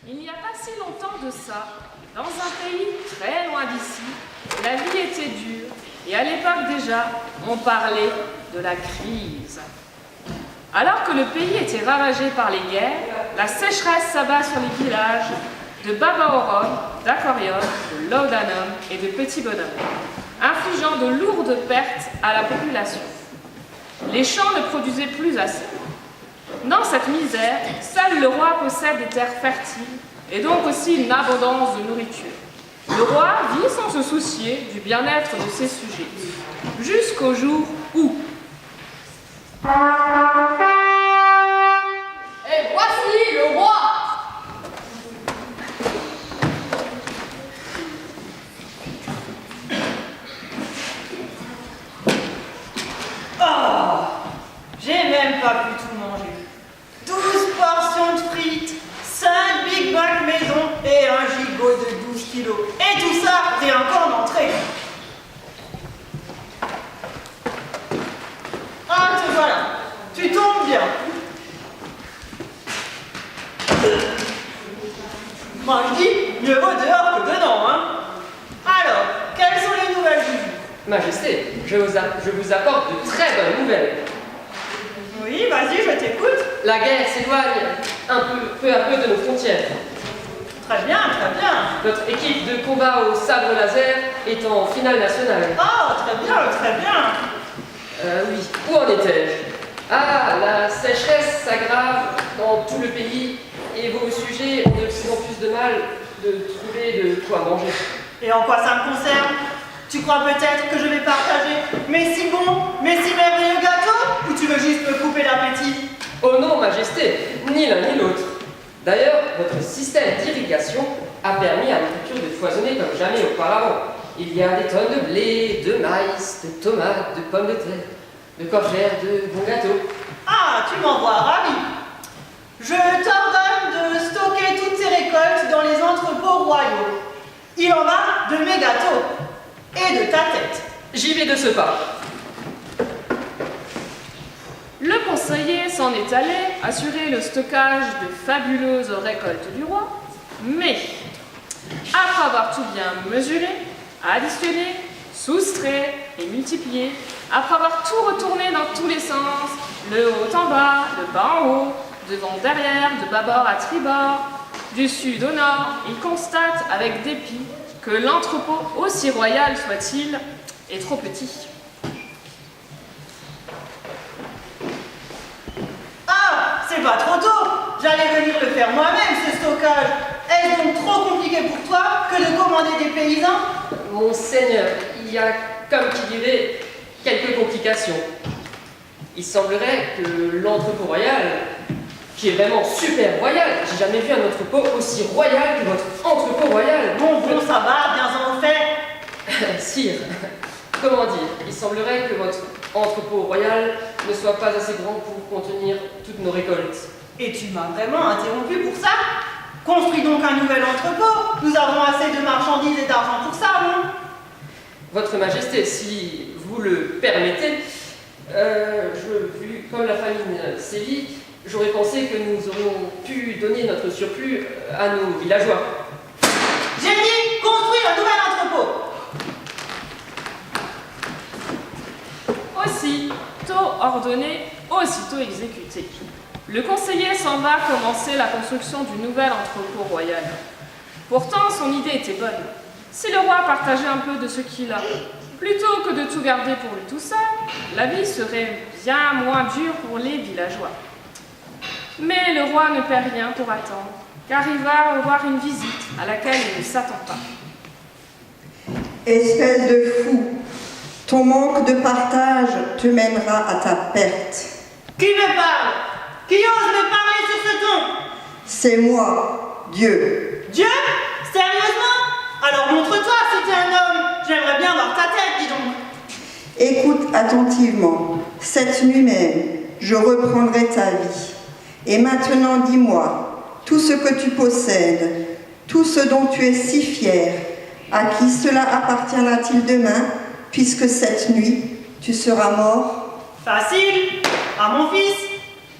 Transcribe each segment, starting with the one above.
Il n'y a pas si longtemps de ça, dans un pays très loin d'ici, la vie était dure et à l'époque déjà, on parlait de la crise. Alors que le pays était ravagé par les guerres, la sécheresse s'abat sur les villages de Babahoron, d'Akorion, de Laudanum et de Petit Bonhomme, infligeant de lourdes pertes à la population. Les champs ne produisaient plus assez. Dans cette misère, seul le roi possède des terres fertiles et donc aussi une abondance de nourriture. Le roi vit sans se soucier du bien-être de ses sujets, jusqu'au jour où... Et voici le roi! Oh, j'ai même pas pu tout manger. 12 portions de frites, 5 Big Mac maison et un gigot de 12 kilos. Et tout ça, rien qu'en entrée. Ah, te voilà. Tu tombes bien. Moi, je dis, mieux vaut dehors que dedans, hein. Alors, quelles sont les nouvelles du jour? Majesté, je vous apporte de très bonnes nouvelles. Oui, vas-y, je t'écoute. La guerre s'éloigne peu à peu de nos frontières. Très bien, très bien. Notre équipe de combat au sabre laser est en finale nationale. Oh, très bien, très bien. Oui, où en étais-je? Ah, la sécheresse s'aggrave dans tout le pays et vos sujets ont de plus en plus de mal de trouver de quoi manger. Et en quoi ça me concerne? Tu crois peut-être que je vais partager mes si bons, mes si merveilleux gâteaux? Ou tu veux juste me couper l'appétit? Oh non, Majesté, ni l'un ni l'autre. D'ailleurs, votre système d'irrigation a permis à l'agriculture de foisonner comme jamais auparavant. Il y a des tonnes de blé, de maïs, de tomates, de pommes de terre, de courgettes, de bons gâteaux. Ah, tu m'envoies ravi. Je t'ordonne de stocker toutes ces récoltes dans les entrepôts royaux. Il en va de mes gâteaux et de ta tête. J'y vais de ce pas. Le conseiller s'en est allé assurer le stockage de fabuleuses récoltes du roi, mais après avoir tout bien mesuré, additionné, soustrait et multiplié, après avoir tout retourné dans tous les sens, le haut en bas, le bas en haut, devant derrière, de bâbord à tribord, du sud au nord, il constate avec dépit que l'entrepôt, aussi royal soit-il, est trop petit. Ah, c'est pas trop tôt. J'allais venir le faire moi-même, ce stockage. Est-ce donc trop compliqué pour toi que de commander des paysans? Monseigneur, il y a, comme qui dirait, quelques complications. Il semblerait que l'entrepôt royal, qui est vraiment super royal, j'ai jamais vu un entrepôt aussi royal que votre entrepôt royal. Bon, ça va, bien en fait. Sire, comment dire, il semblerait que votre entrepôt royal ne soit pas assez grand pour contenir toutes nos récoltes. Et tu m'as vraiment interrompu pour ça? Construis donc un nouvel entrepôt. Nous avons assez de marchandises et d'argent pour ça, non? Votre Majesté, si vous le permettez, vu comme la famine sévit, j'aurais pensé que nous aurions pu donner notre surplus à nos villageois. J'ai dit construire un nouvel entrepôt. Aussitôt ordonné, aussitôt exécuté. Le conseiller s'en va commencer la construction du nouvel entrepôt royal. Pourtant, son idée était bonne. Si le roi partageait un peu de ce qu'il a, plutôt que de tout garder pour lui tout seul, la vie serait bien moins dure pour les villageois. Mais le roi ne perd rien pour attendre, car il va avoir une visite à laquelle il ne s'attend pas. Espèce de fou, ton manque de partage te mènera à ta perte. Qui me parle? Qui ose me parler sur ce ton? C'est moi, Dieu. Dieu? Sérieusement? Alors montre-toi si t'es un homme. J'aimerais bien voir ta tête, dis donc. Écoute attentivement. Cette nuit même, je reprendrai ta vie. Et maintenant, dis-moi, tout ce que tu possèdes, tout ce dont tu es si fier, à qui cela appartiendra-t-il demain, puisque cette nuit, tu seras mort? Facile. À mon fils.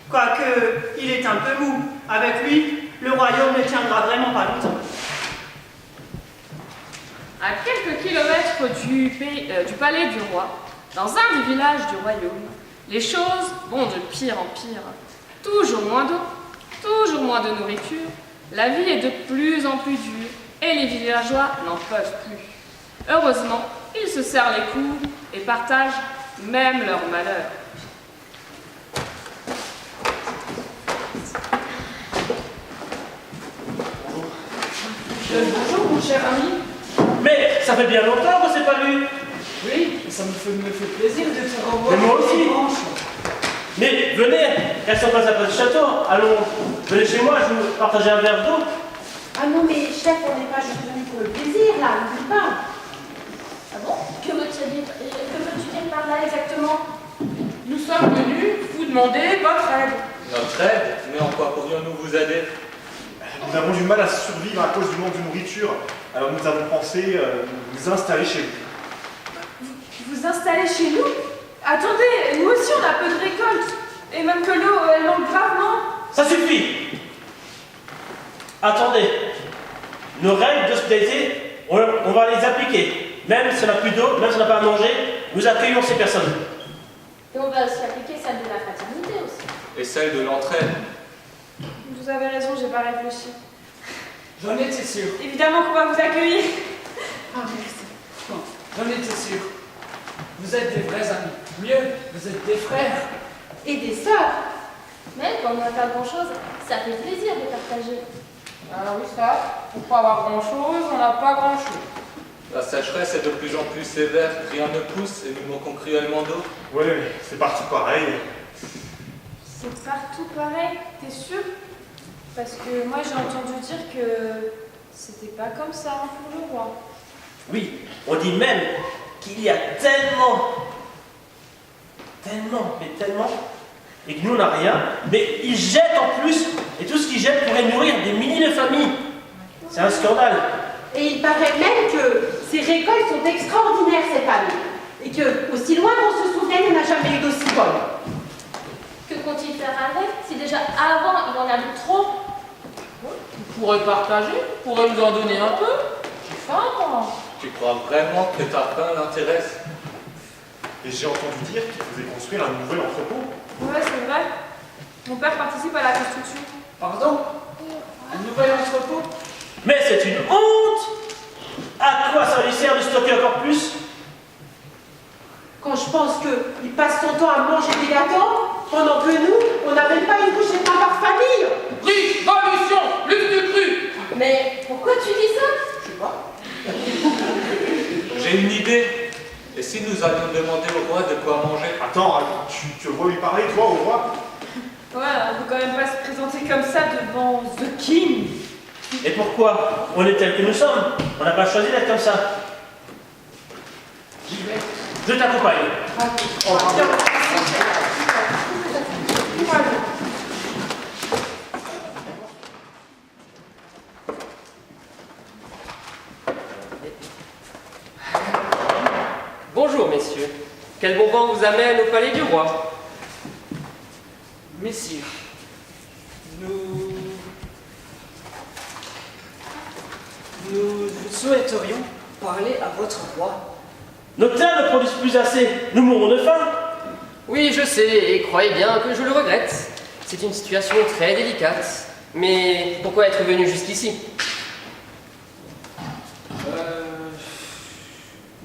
Quoique, il est un peu mou. Avec lui, le royaume ne tiendra vraiment pas longtemps. À quelques kilomètres du palais du roi, dans un des villages du royaume, les choses vont de pire en pire. Toujours moins d'eau, toujours moins de nourriture, la vie est de plus en plus dure et les villageois n'en peuvent plus. Heureusement, ils se serrent les coudes et partagent même leur malheur. Bonjour mon cher ami. Mais ça fait bien longtemps qu'on s'est pas vu. Oui, ça me fait plaisir de te revoir. Mais moi aussi. Dimanche. Mais venez, restons pas à pas du château. Allons, venez chez moi, je vous partager un verre d'eau. Ah non, mais chef, on n'est pas juste venu pour le plaisir, là, n'oublie pas. Ah bon? Que veux-tu dire par là exactement? Nous sommes venus vous demander votre aide. Notre aide? Mais en quoi pourrions-nous vous aider? Nous avons du mal à survivre à cause du manque de nourriture. Alors nous avons pensé nous installer chez vous. Vous installez chez nous? Attendez, nous aussi on a peu de récolte. Et même que l'eau, elle manque gravement. Ça suffit. Attendez. Nos règles d'hospitalité, on va les appliquer. Même si on n'a plus d'eau, même si on n'a pas à manger, nous accueillons ces personnes. Et on va aussi appliquer celle de la fraternité aussi. Et celle de l'entraide. Vous avez raison, j'ai pas réfléchi. J'en étais sûr. Évidemment qu'on va vous accueillir. Ah merci. Bon, j'en étais sûr. Vous êtes des vrais amis. Mieux, vous êtes des frères. Et des sœurs. Mais quand on n'a pas grand-chose, ça fait plaisir de partager. Ah oui, ça, pour pas avoir grand-chose, on n'a pas grand-chose. La sécheresse est de plus en plus sévère, rien ne pousse et nous manquons cruellement d'eau. Ouais, mais c'est partout pareil. C'est partout pareil, t'es sûr? Parce que moi j'ai entendu dire que c'était pas comme ça pour le roi. Oui, on dit même qu'il y a tellement, et que nous on n'a rien, mais ils jettent en plus, et tout ce qu'ils jettent pourrait nourrir des milliers de familles. C'est un scandale. Et il paraît même que ces récoltes sont extraordinaires cette année. Et que, aussi loin qu'on se souvienne, il n'y en a jamais eu d'aussi bonnes. Que compte-il faire avec si déjà avant il en a eu trop? Vous pourrez partager, vous pourrez nous en donner un peu. J'ai faim, moi. Tu crois vraiment que ta faim l'intéresse? Et j'ai entendu dire qu'il faisait construire un nouvel entrepôt. Ouais, c'est vrai. Mon père participe à la construction. Pardon? Un nouvel entrepôt? Mais c'est une honte! À quoi ça lui sert de stocker encore plus? Quand je pense qu'il passe son temps à manger des gâteaux, pendant que nous, on n'a même pas une bouchée de pain par famille. Révolution, plus de cru. Mais pourquoi tu dis ça? Je sais pas. J'ai une idée. Et si nous allions demander au roi de quoi manger? Attends, tu vois lui parler, toi, au roi? Ouais, on peut quand même pas se présenter comme ça devant The King. Et pourquoi? On est tels que nous sommes. On n'a pas choisi d'être comme ça. J'y vais. Je t'accompagne. Bonjour, messieurs. Quel bon vent vous amène au palais du roi? Messire, nous souhaiterions parler à votre roi. Nos terres ne produisent plus assez. Nous mourrons de faim. Oui, je sais, et croyez bien que je le regrette. C'est une situation très délicate. Mais pourquoi être venu jusqu'ici?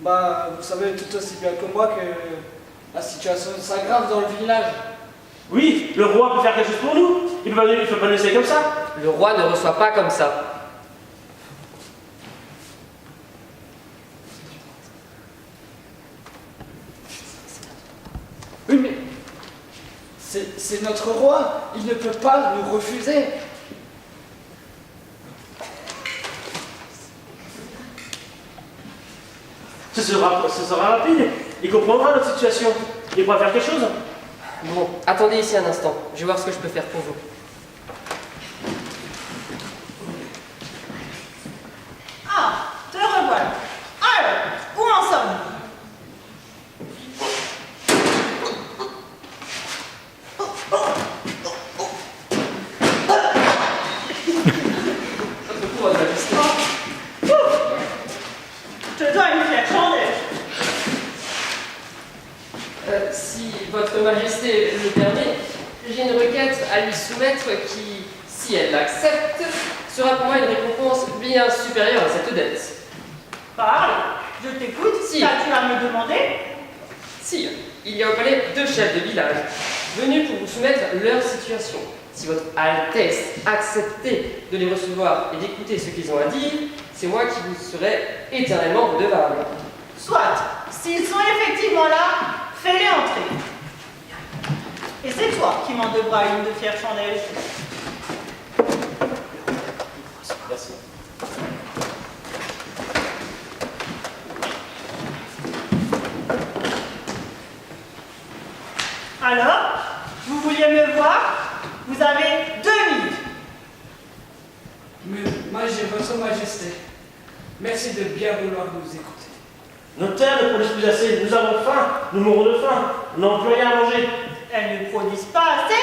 Vous savez tout aussi bien que moi que la situation s'aggrave dans le village. Oui, le roi peut faire quelque chose pour nous. Il ne peut pas nous laisser comme ça. Le roi ne reçoit pas comme ça. Oui, mais c'est notre roi. Il ne peut pas nous refuser. Ce sera rapide. Il comprendra notre situation. Il pourra faire quelque chose. Bon, attendez ici un instant. Je vais voir ce que je peux faire pour vous. Ah, te revoilà. Alors, où en sommes-nous? Si votre majesté le permet, j'ai une requête à lui soumettre qui, si elle l'accepte, sera pour moi une récompense bien supérieure à cette dette. Parle, je t'écoute. Si. Qu'as-tu à me demander? Sire, il y a au palais 2 chefs de village venus pour vous soumettre leur situation. Si votre Altesse acceptait de les recevoir et d'écouter ce qu'ils ont à dire, c'est moi qui vous serai éternellement redevable. Soit, s'ils sont effectivement là, fais-les entrer. Et c'est toi qui m'en devras une de fière chandelle. Merci. Alors, vous vouliez me voir? Vous avez 2 minutes. Votre Majesté, merci de bien vouloir nous écouter. Nos terres ne produisent plus assez. Nous avons faim. Nous mourrons de faim. Nous n'avons plus rien à manger. Elles ne produisent pas assez,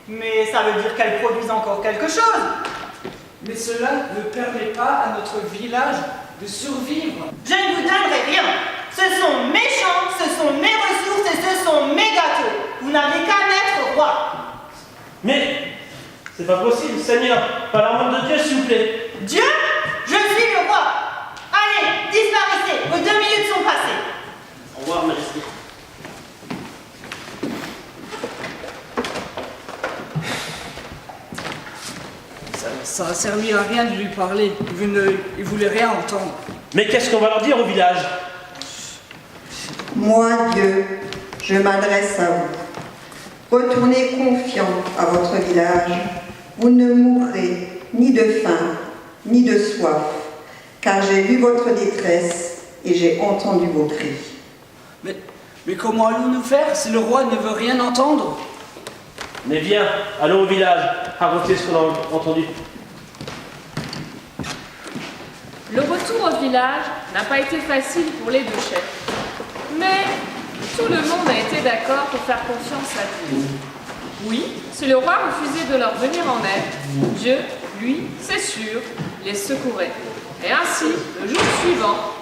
mais ça veut dire qu'elles produisent encore quelque chose. Mais cela ne permet pas à notre village de survivre. Je ne vous donnerai rien. Ce sont mes champs, ce sont mes ressources et ce sont mes gâteaux. Vous n'avez qu'à naître roi. Mais c'est pas possible, Seigneur. Par l'amour de Dieu, s'il vous plaît. Dieu, je suis le roi. Allez, disparaissez. Vos 2 minutes sont passées. Au revoir, Majesté. Ça n'a servi à rien de lui parler. Il voulait rien entendre. Mais qu'est-ce qu'on va leur dire au village? Moi, Dieu, je m'adresse à vous. Retournez confiant à votre village. Vous ne mourrez ni de faim, ni de soif, car j'ai vu votre détresse et j'ai entendu vos cris. Mais comment allons-nous faire si le roi ne veut rien entendre? Mais viens, allons au village, racontez ce qu'on a entendu. Le retour au village n'a pas été facile pour les 2 chefs. Mais tout le monde a été d'accord pour faire confiance à Dieu. Oui, si le roi refusait de leur venir en aide, Dieu, lui, c'est sûr, les secourait. Et ainsi, le jour suivant,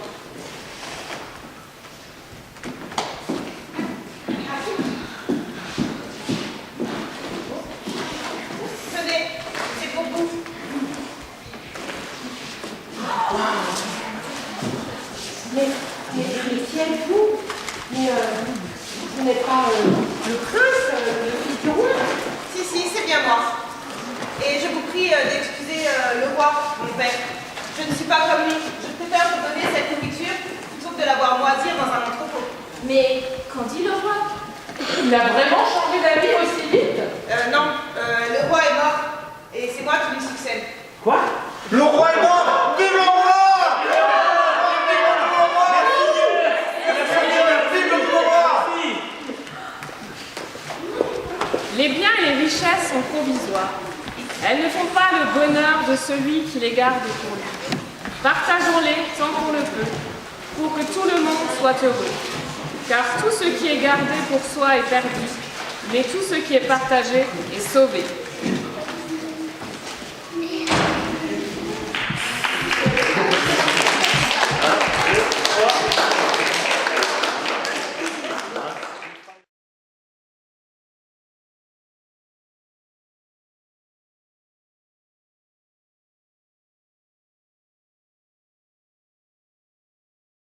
Tenez, c'est pour vous. Mais qui êtes-vous? Vous n'êtes pas le prince, le fils du roi? Si, c'est bien moi. Et je vous prie d'excuser le roi, mon père. Je ne suis pas comme lui. Je préfère vous donner cette nourriture plutôt que de la voir moisir dans un entrepôt. Mais qu'en dit le roi? il a vraiment changé d'avis aussi vite. Non, le roi est mort. Et c'est moi qui lui succède. Quoi? Le roi est mort! Vive le roi! Les biens et les richesses sont provisoires. Elles ne font pas le bonheur de celui qui les garde pour lui. Partageons-les tant qu'on le peut, pour que tout le monde soit heureux. Car tout ce qui est gardé pour soi est perdu, mais tout ce qui est partagé est sauvé.